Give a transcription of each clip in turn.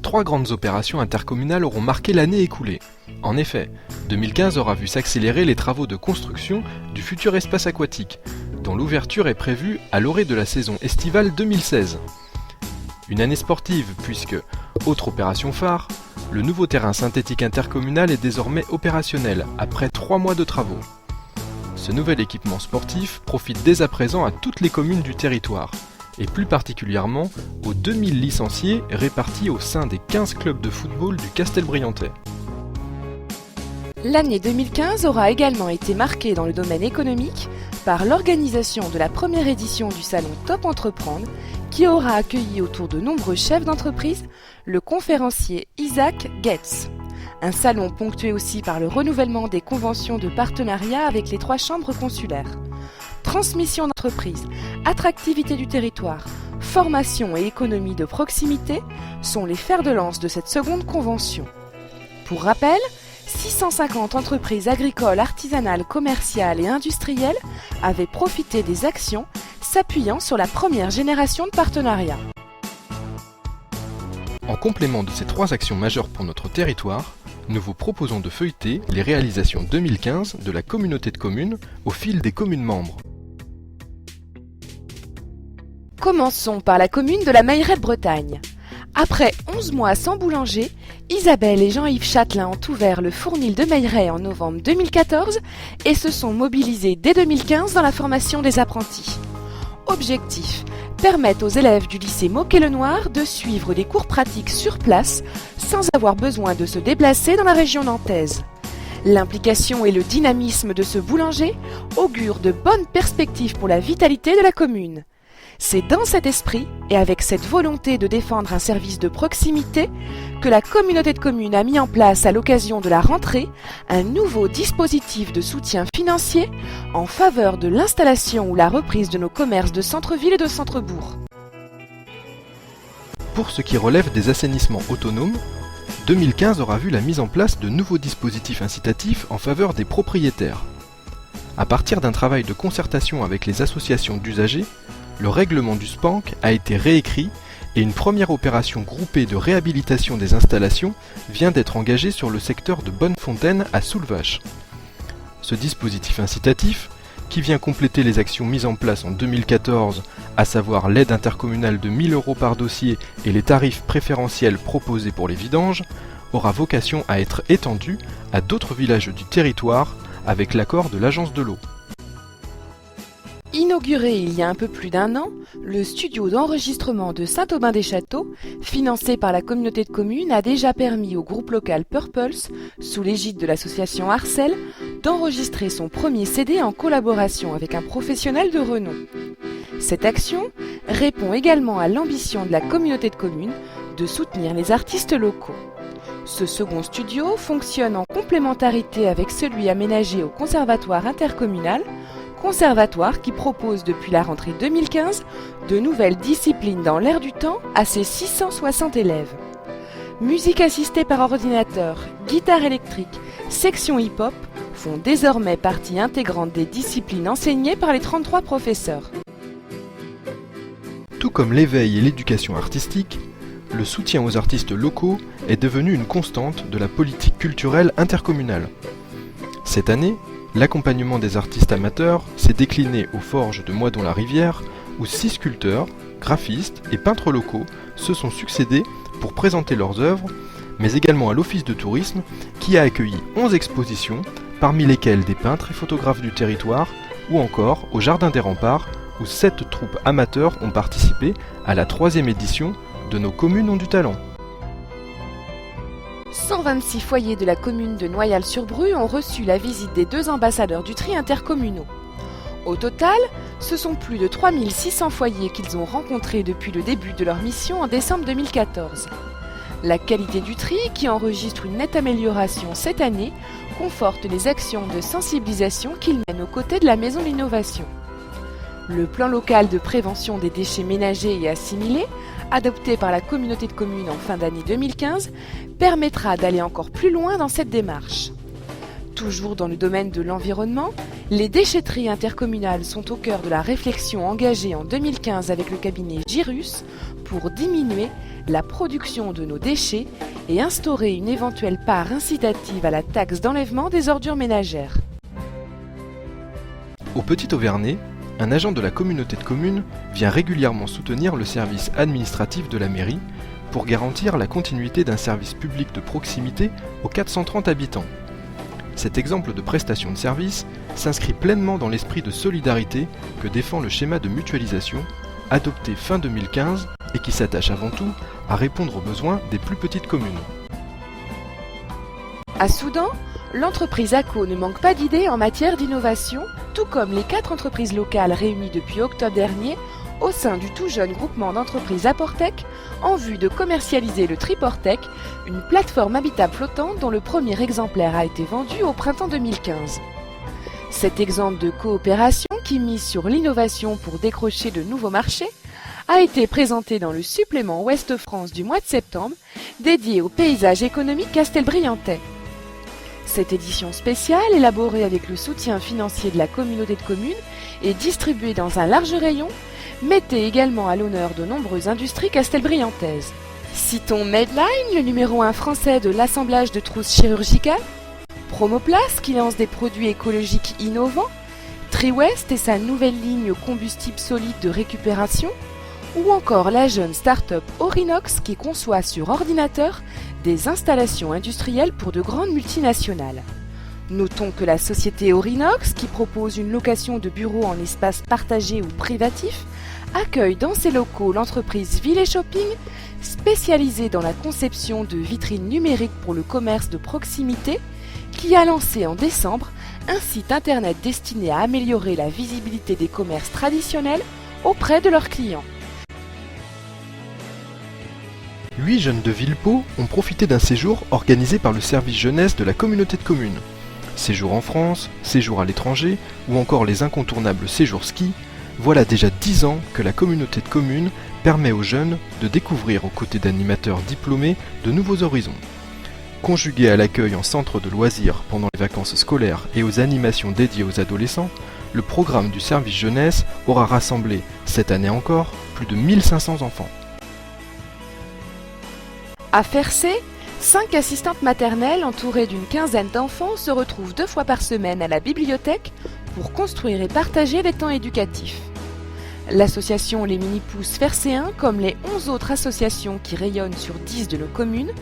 3 grandes opérations intercommunales auront marqué l'année écoulée. En effet, 2015 aura vu s'accélérer les travaux de construction du futur espace aquatique, dont l'ouverture est prévue à l'orée de la saison estivale 2016. Une année sportive puisque, autre opération phare, le nouveau terrain synthétique intercommunal est désormais opérationnel après 3 mois de travaux. Ce nouvel équipement sportif profite dès à présent à toutes les communes du territoire, et plus particulièrement aux 2000 licenciés répartis au sein des 15 clubs de football du Castelbriantais. L'année 2015 aura également été marquée dans le domaine économique par l'organisation de la première édition du salon Top Entreprendre qui aura accueilli autour de nombreux chefs d'entreprise le conférencier Isaac Getz. Un salon ponctué aussi par le renouvellement des conventions de partenariat avec les 3 chambres consulaires. Transmission d'entreprise, attractivité du territoire, formation et économie de proximité sont les fers de lance de cette seconde convention. Pour rappel, 650 entreprises agricoles, artisanales, commerciales et industrielles avaient profité des actions s'appuyant sur la première génération de partenariats. En complément de ces 3 actions majeures pour notre territoire, nous vous proposons de feuilleter les réalisations 2015 de la communauté de communes au fil des communes membres. Commençons par la commune de la Meilleraie de Bretagne. Après 11 mois sans boulanger, Isabelle et Jean-Yves Châtelain ont ouvert le Fournil de Meilleraie en novembre 2014 et se sont mobilisés dès 2015 dans la formation des apprentis. Objectif : permettre aux élèves du lycée Moquet-le-Noir de suivre des cours pratiques sur place sans avoir besoin de se déplacer dans la région nantaise. L'implication et le dynamisme de ce boulanger augurent de bonnes perspectives pour la vitalité de la commune. C'est dans cet esprit et avec cette volonté de défendre un service de proximité que la communauté de communes a mis en place à l'occasion de la rentrée un nouveau dispositif de soutien financier en faveur de l'installation ou la reprise de nos commerces de centre-ville et de centre-bourg. Pour ce qui relève des assainissements autonomes, 2015 aura vu la mise en place de nouveaux dispositifs incitatifs en faveur des propriétaires. À partir d'un travail de concertation avec les associations d'usagers, le règlement du SPANC a été réécrit et une première opération groupée de réhabilitation des installations vient d'être engagée sur le secteur de Bonnefontaine à Soulvache. Ce dispositif incitatif, qui vient compléter les actions mises en place en 2014, à savoir l'aide intercommunale de 1 000 € par dossier et les tarifs préférentiels proposés pour les vidanges, aura vocation à être étendu à d'autres villages du territoire avec l'accord de l'Agence de l'eau. Inauguré il y a un peu plus d'1 an, le studio d'enregistrement de Saint-Aubin-des-Châteaux, financé par la communauté de communes, a déjà permis au groupe local Purples, sous l'égide de l'association Arcel, d'enregistrer son premier CD en collaboration avec un professionnel de renom. Cette action répond également à l'ambition de la communauté de communes de soutenir les artistes locaux. Ce second studio fonctionne en complémentarité avec celui aménagé au conservatoire intercommunal, conservatoire qui propose depuis la rentrée 2015 de nouvelles disciplines dans l'air du temps à ses 660 élèves. Musique assistée par ordinateur, guitare électrique, section hip-hop font désormais partie intégrante des disciplines enseignées par les 33 professeurs. Tout comme l'éveil et l'éducation artistique, le soutien aux artistes locaux est devenu une constante de la politique culturelle intercommunale. Cette année, l'accompagnement des artistes amateurs s'est décliné aux forges de Moidon-la-Rivière, où 6 sculpteurs, graphistes et peintres locaux se sont succédés pour présenter leurs œuvres, mais également à l'Office de tourisme, qui a accueilli 11 expositions, parmi lesquelles des peintres et photographes du territoire, ou encore au Jardin des Remparts, où 7 troupes amateurs ont participé à la 3e édition de Nos communes ont du talent. 126 foyers de la commune de Noyal-sur-Bru ont reçu la visite des 2 ambassadeurs du tri intercommunaux. Au total, ce sont plus de 3600 foyers qu'ils ont rencontrés depuis le début de leur mission en décembre 2014. La qualité du tri, qui enregistre une nette amélioration cette année, conforte les actions de sensibilisation qu'ils mènent aux côtés de la Maison de l'Innovation. Le plan local de prévention des déchets ménagers et assimilés, adopté par la communauté de communes en fin d'année 2015, permettra d'aller encore plus loin dans cette démarche. Toujours dans le domaine de l'environnement, les déchetteries intercommunales sont au cœur de la réflexion engagée en 2015 avec le cabinet Girus pour diminuer la production de nos déchets et instaurer une éventuelle part incitative à la taxe d'enlèvement des ordures ménagères. Au Petit Auvernais, un agent de la communauté de communes vient régulièrement soutenir le service administratif de la mairie pour garantir la continuité d'un service public de proximité aux 430 habitants. Cet exemple de prestation de service s'inscrit pleinement dans l'esprit de solidarité que défend le schéma de mutualisation, adopté fin 2015 et qui s'attache avant tout à répondre aux besoins des plus petites communes. À Soudan, l'entreprise ACO ne manque pas d'idées en matière d'innovation, tout comme les 4 entreprises locales réunies depuis octobre dernier au sein du tout jeune groupement d'entreprises Apportec en vue de commercialiser le Triportec, une plateforme habitable flottante dont le premier exemplaire a été vendu au printemps 2015. Cet exemple de coopération qui mise sur l'innovation pour décrocher de nouveaux marchés a été présenté dans le supplément Ouest France du mois de septembre dédié au paysage économique castelbriantais. Cette édition spéciale, élaborée avec le soutien financier de la communauté de communes et distribuée dans un large rayon, mettait également à l'honneur de nombreuses industries castelbriantaises. Citons Medline, le numéro 1 français de l'assemblage de trousses chirurgicales, Promoplast qui lance des produits écologiques innovants, TriWest et sa nouvelle ligne combustible solide de récupération, ou encore la jeune start-up Orinox qui conçoit sur ordinateur des installations industrielles pour de grandes multinationales. Notons que la société Orinox, qui propose une location de bureaux en espace partagé ou privatif, accueille dans ses locaux l'entreprise Ville & Shopping, spécialisée dans la conception de vitrines numériques pour le commerce de proximité, qui a lancé en décembre un site internet destiné à améliorer la visibilité des commerces traditionnels auprès de leurs clients. 8 jeunes de Villepot ont profité d'un séjour organisé par le service jeunesse de la communauté de communes. Séjour en France, séjour à l'étranger ou encore les incontournables séjours ski, voilà déjà 10 ans que la communauté de communes permet aux jeunes de découvrir aux côtés d'animateurs diplômés de nouveaux horizons. Conjugué à l'accueil en centre de loisirs pendant les vacances scolaires et aux animations dédiées aux adolescents, le programme du service jeunesse aura rassemblé, cette année encore, plus de 1500 enfants. À Fercé, 5 assistantes maternelles entourées d'une quinzaine d'enfants se retrouvent 2 fois par semaine à la bibliothèque pour construire et partager des temps éducatifs. L'association Les Mini-Pousses Fercéens, comme les 11 autres associations qui rayonnent sur 10 de nos communes,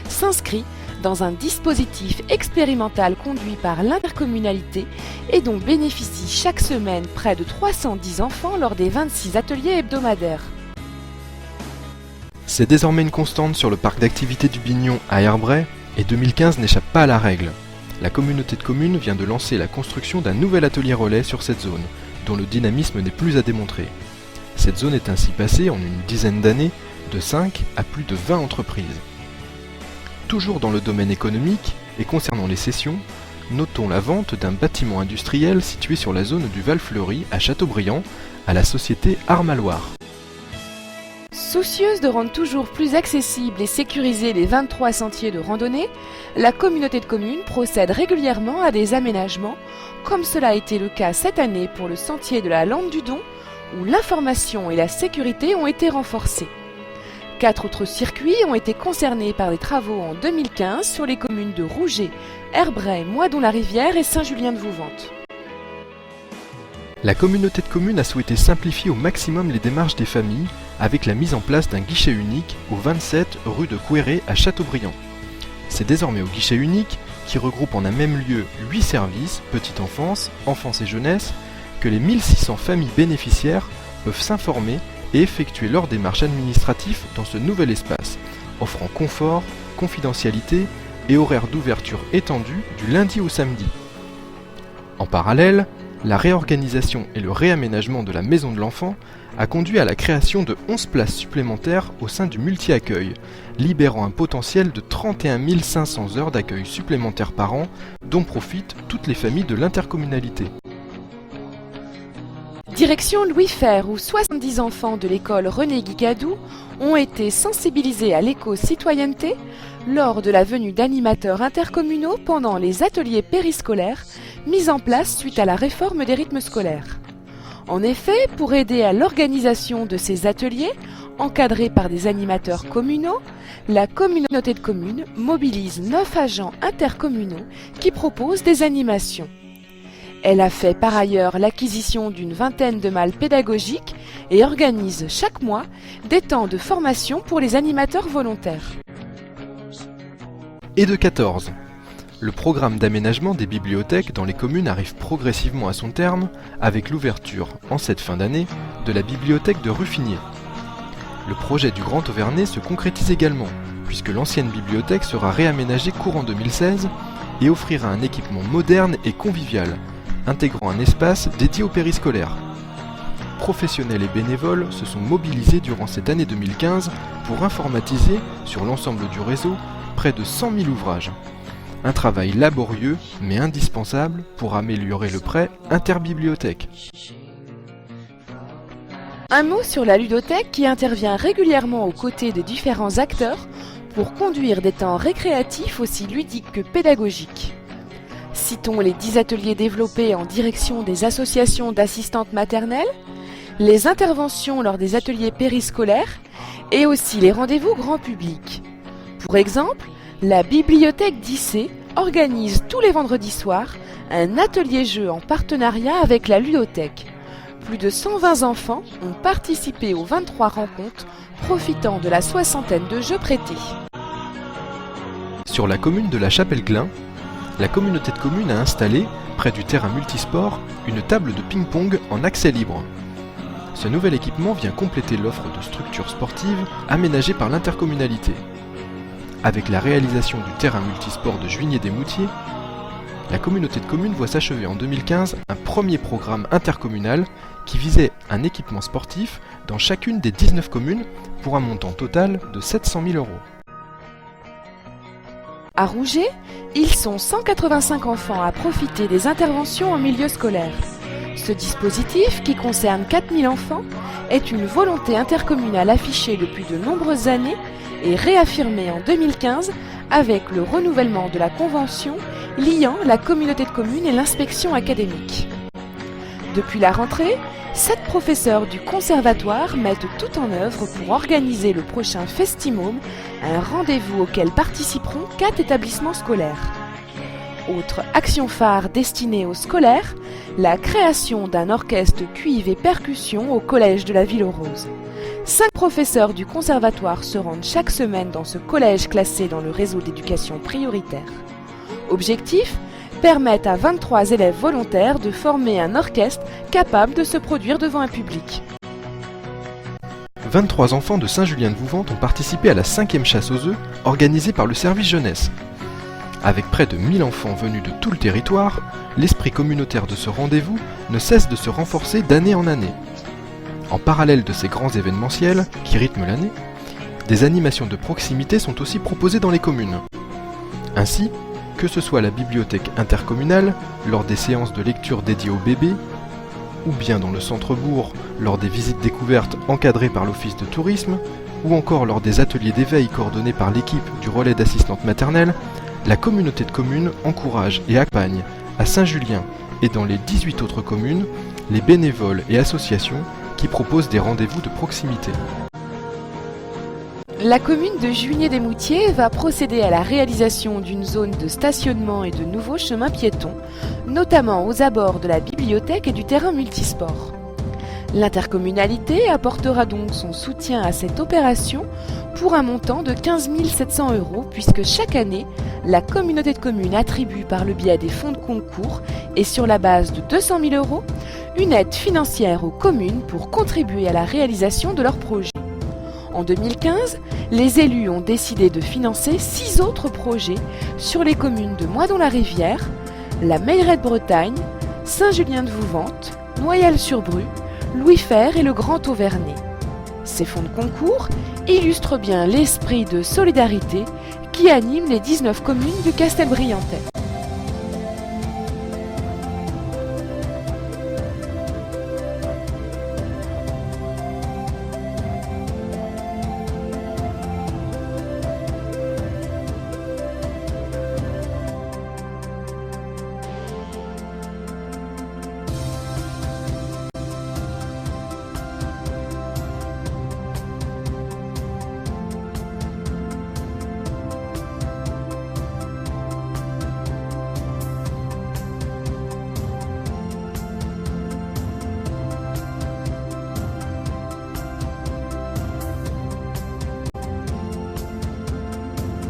s'inscrit dans un dispositif expérimental conduit par l'intercommunalité et dont bénéficient chaque semaine près de 310 enfants lors des 26 ateliers hebdomadaires. C'est désormais une constante sur le parc d'activités du Bignon à Herbray et 2015 n'échappe pas à la règle. La communauté de communes vient de lancer la construction d'un nouvel atelier relais sur cette zone, dont le dynamisme n'est plus à démontrer. Cette zone est ainsi passée en une dizaine d'années de 5 à plus de 20 entreprises. Toujours dans le domaine économique et concernant les cessions, notons la vente d'un bâtiment industriel situé sur la zone du Val-Fleury à Châteaubriand à la société Armaloir. Soucieuse de rendre toujours plus accessibles et sécurisés les 23 sentiers de randonnée, la communauté de communes procède régulièrement à des aménagements, comme cela a été le cas cette année pour le sentier de la Lampe du Don, où l'information et la sécurité ont été renforcées. 4 autres circuits ont été concernés par des travaux en 2015 sur les communes de Rouget, Herbray, Moidon-la-Rivière et Saint-Julien-de-Vouvante. La communauté de communes a souhaité simplifier au maximum les démarches des familles avec la mise en place d'un guichet unique au 27 rue de Couéré à Châteaubriand. C'est désormais au guichet unique, qui regroupe en un même lieu 8 services, petite enfance, enfance et jeunesse, que les 1600 familles bénéficiaires peuvent s'informer et effectuer leurs démarches administratives dans ce nouvel espace, offrant confort, confidentialité et horaire d'ouverture étendu du lundi au samedi. En parallèle, la réorganisation et le réaménagement de la maison de l'enfant a conduit à la création de 11 places supplémentaires au sein du multi-accueil, libérant un potentiel de 31 500 heures d'accueil supplémentaires par an, dont profitent toutes les familles de l'intercommunalité. Direction Louis Fer, où 70 enfants de l'école René Guigadou ont été sensibilisés à l'éco-citoyenneté lors de la venue d'animateurs intercommunaux pendant les ateliers périscolaires mis en place suite à la réforme des rythmes scolaires. En effet, pour aider à l'organisation de ces ateliers, Encadrée par des animateurs communaux, la communauté de communes mobilise 9 agents intercommunaux qui proposent des animations. Elle a fait par ailleurs l'acquisition d'une vingtaine de malles pédagogiques et organise chaque mois des temps de formation pour les animateurs volontaires. Et de 14. Le programme d'aménagement des bibliothèques dans les communes arrive progressivement à son terme avec l'ouverture, en cette fin d'année, de la bibliothèque de Ruffigné. Le projet du Grand Auvernais se concrétise également, puisque l'ancienne bibliothèque sera réaménagée courant 2016 et offrira un équipement moderne et convivial, intégrant un espace dédié au périscolaire. Professionnels et bénévoles se sont mobilisés durant cette année 2015 pour informatiser, sur l'ensemble du réseau, près de 100 000 ouvrages. Un travail laborieux mais indispensable pour améliorer le prêt interbibliothèque. Un mot sur la ludothèque qui intervient régulièrement aux côtés des différents acteurs pour conduire des temps récréatifs aussi ludiques que pédagogiques. Citons les 10 ateliers développés en direction des associations d'assistantes maternelles, les interventions lors des ateliers périscolaires et aussi les rendez-vous grand public. Pour exemple, la bibliothèque d'Issé organise tous les vendredis soirs un atelier-jeu en partenariat avec la ludothèque. Plus de 120 enfants ont participé aux 23 rencontres, profitant de la soixantaine de jeux prêtés. Sur la commune de la Chapelle-Glin, la communauté de communes a installé, près du terrain multisport, une table de ping-pong en accès libre. Ce nouvel équipement vient compléter l'offre de structures sportives aménagées par l'intercommunalité. Avec la réalisation du terrain multisport de Juigné-des-Moutiers, la communauté de communes voit s'achever en 2015 un premier programme intercommunal qui visait un équipement sportif dans chacune des 19 communes pour un montant total de 700 000 €. À Rouget, ils sont 185 enfants à profiter des interventions en milieu scolaire. Ce dispositif, qui concerne 4000 enfants, est une volonté intercommunale affichée depuis de nombreuses années et réaffirmée en 2015 avec le renouvellement de la convention liant la communauté de communes et l'inspection académique. Depuis la rentrée, 7 professeurs du conservatoire mettent tout en œuvre pour organiser le prochain Festimôme, un rendez-vous auquel participeront 4 établissements scolaires. Autre action phare destinée aux scolaires, la création d'un orchestre cuivre et percussion au collège de la Ville-aux-Roses. 5 professeurs du conservatoire se rendent chaque semaine dans ce collège classé dans le réseau d'éducation prioritaire. Objectif : permettre à 23 élèves volontaires de former un orchestre capable de se produire devant un public. 23 enfants de Saint-Julien-de-Vouvante ont participé à la 5e chasse aux œufs organisée par le service jeunesse. Avec près de 1000 enfants venus de tout le territoire, l'esprit communautaire de ce rendez-vous ne cesse de se renforcer d'année en année. En parallèle de ces grands événementiels qui rythment l'année, des animations de proximité sont aussi proposées dans les communes. Ainsi, que ce soit à la bibliothèque intercommunale, lors des séances de lecture dédiées aux bébés, ou bien dans le centre-bourg, lors des visites découvertes encadrées par l'office de tourisme, ou encore lors des ateliers d'éveil coordonnés par l'équipe du relais d'assistantes maternelles, la communauté de communes encourage et accompagne à Saint-Julien et dans les 18 autres communes les bénévoles et associations qui proposent des rendez-vous de proximité. La commune de Juigné-des-Moutiers va procéder à la réalisation d'une zone de stationnement et de nouveaux chemins piétons, notamment aux abords de la bibliothèque et du terrain multisport. L'intercommunalité apportera donc son soutien à cette opération pour un montant de 15 700 € puisque chaque année, la communauté de communes attribue par le biais des fonds de concours et sur la base de 200 000 € une aide financière aux communes pour contribuer à la réalisation de leurs projets. En 2015, les élus ont décidé de financer 6 autres projets sur les communes de Moidon-la-Rivière, la Meilleraie de Bretagne, Saint-Julien-de-Vouvante, Noyelles-sur-Bru, Louis-Fer et le Grand Auvernais. Ces fonds de concours illustrent bien l'esprit de solidarité qui anime les 19 communes du Castelbriantais.